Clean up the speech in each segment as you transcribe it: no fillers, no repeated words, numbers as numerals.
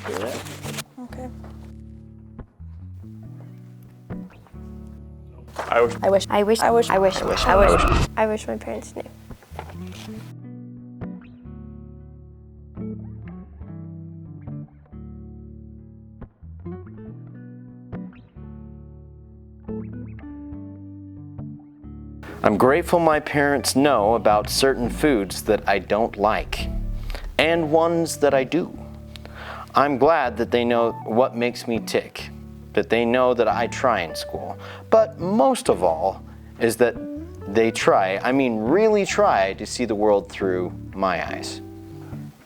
Okay. I wish my parents knew. I'm grateful my parents know about certain foods that I don't like, and ones that I do. I'm glad that they know what makes me tick, that they know that I try in school. But most of all is that they try, really try to see the world through my eyes.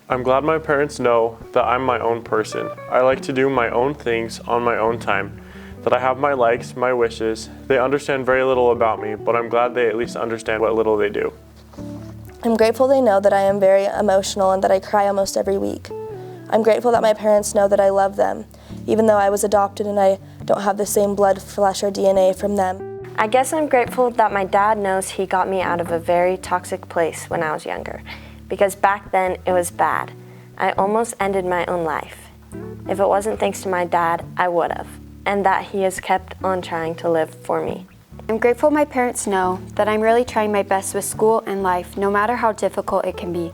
I'm glad my parents know that I'm my own person. I like to do my own things on my own time, that I have my likes, my wishes. They understand very little about me, but I'm glad they at least understand what little they do. I'm grateful they know that I am very emotional and that I cry almost every week. I'm grateful that my parents know that I love them, even though I was adopted and I don't have the same blood, flesh, or DNA from them. I guess I'm grateful that my dad knows he got me out of a very toxic place when I was younger, because back then it was bad. I almost ended my own life. If it wasn't thanks to my dad, I would have, and that he has kept on trying to live for me. I'm grateful my parents know that I'm really trying my best with school and life, no matter how difficult it can be.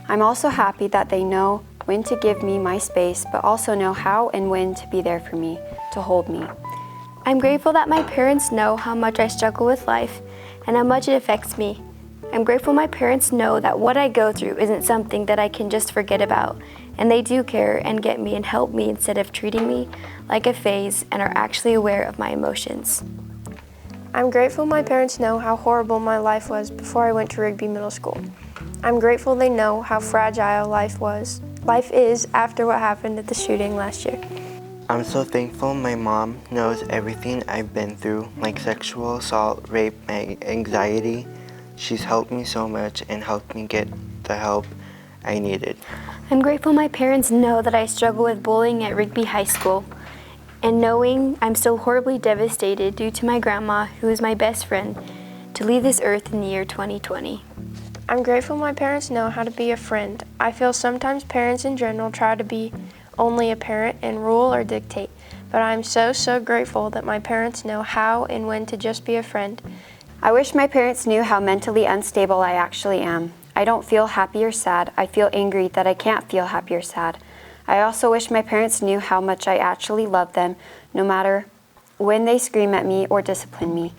I'm also happy that they know when to give me my space, but also know how and when to be there for me, to hold me. I'm grateful that my parents know how much I struggle with life and how much it affects me. I'm grateful my parents know that what I go through isn't something that I can just forget about, and they do care and get me and help me instead of treating me like a phase and are actually aware of my emotions. I'm grateful my parents know how horrible my life was before I went to Rigby Middle School. I'm grateful they know how fragile life is after what happened at the shooting last year. I'm so thankful my mom knows everything I've been through, like sexual assault, rape, anxiety. She's helped me so much and helped me get the help I needed. I'm grateful my parents know that I struggle with bullying at Rigby High School, and knowing I'm still horribly devastated due to my grandma, who is my best friend, to leave this earth in the year 2020. I'm grateful my parents know how to be a friend. I feel sometimes parents in general try to be only a parent and rule or dictate, but I'm so grateful that my parents know how and when to just be a friend. I wish my parents knew how mentally unstable I actually am. I don't feel happy or sad. I feel angry that I can't feel happy or sad. I also wish my parents knew how much I actually love them, no matter when they scream at me or discipline me.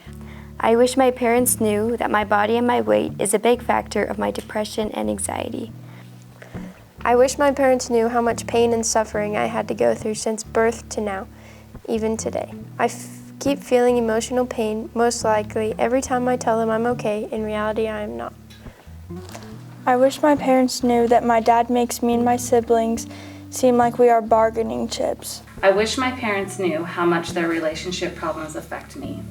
I wish my parents knew that my body and my weight is a big factor of my depression and anxiety. I wish my parents knew how much pain and suffering I had to go through since birth to now, even today. I keep feeling emotional pain, most likely every time I tell them I'm okay. In reality, I am not. I wish my parents knew that my dad makes me and my siblings seem like we are bargaining chips. I wish my parents knew how much their relationship problems affect me.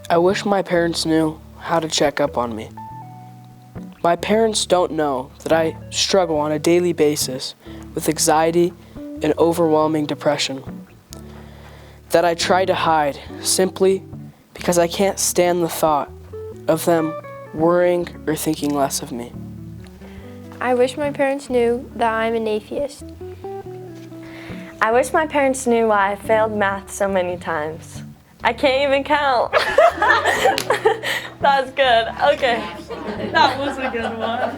I wish my parents knew how to check up on me. My parents don't know that I struggle on a daily basis with anxiety and overwhelming depression. That I try to hide simply because I can't stand the thought of them worrying or thinking less of me. I wish my parents knew that I'm an atheist. I wish my parents knew why I failed math so many times. I can't even count. That's good. Okay. That was a good one.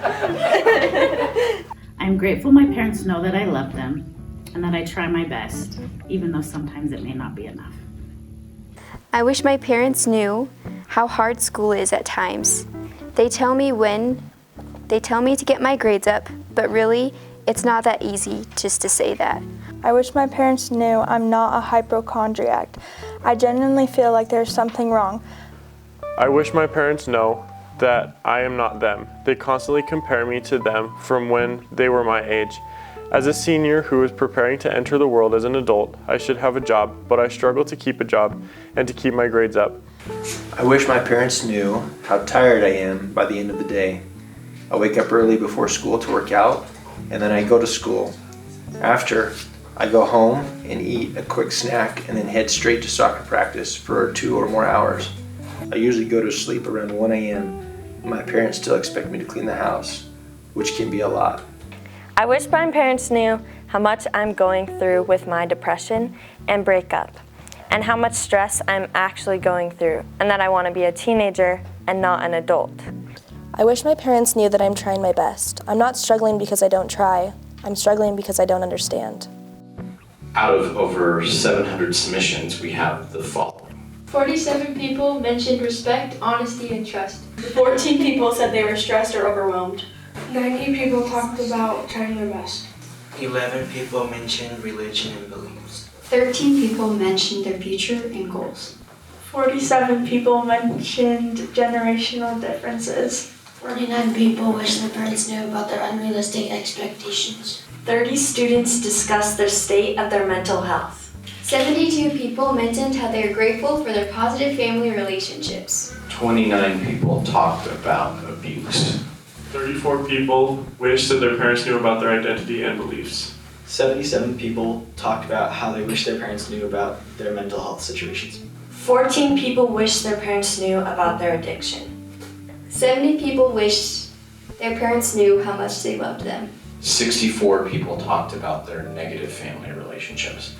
I'm grateful my parents know that I love them and that I try my best, even though sometimes it may not be enough. I wish my parents knew how hard school is at times. They tell me to get my grades up, but really, it's not that easy just to say that. I wish my parents knew I'm not a hypochondriac. I genuinely feel like there's something wrong. I wish my parents know that I am not them. They constantly compare me to them from when they were my age. As a senior who is preparing to enter the world as an adult, I should have a job, but I struggle to keep a job and to keep my grades up. I wish my parents knew how tired I am by the end of the day. I wake up early before school to work out, and then I go to school. After, I go home and eat a quick snack and then head straight to soccer practice for 2 or more hours. I usually go to sleep around 1 a.m. and my parents still expect me to clean the house, which can be a lot. I wish my parents knew how much I'm going through with my depression and breakup, and how much stress I'm actually going through, and that I want to be a teenager and not an adult. I wish my parents knew that I'm trying my best. I'm not struggling because I don't try. I'm struggling because I don't understand. Out of over 700 submissions, we have the following. 47 people mentioned respect, honesty, and trust. 14 people said they were stressed or overwhelmed. 90 people talked about trying their best. 11 people mentioned religion and beliefs. 13 people mentioned their future and goals. 47 people mentioned generational differences. 49 people wish their parents knew about their unrealistic expectations. 30 students discussed the state of their mental health. 72 people mentioned how they are grateful for their positive family relationships. 29 people talked about abuse. 34 people wish that their parents knew about their identity and beliefs. 77 people talked about how they wish their parents knew about their mental health situations. 14 people wish their parents knew about their addiction. 70 people wish their parents knew how much they loved them. 64 people talked about their negative family relationships.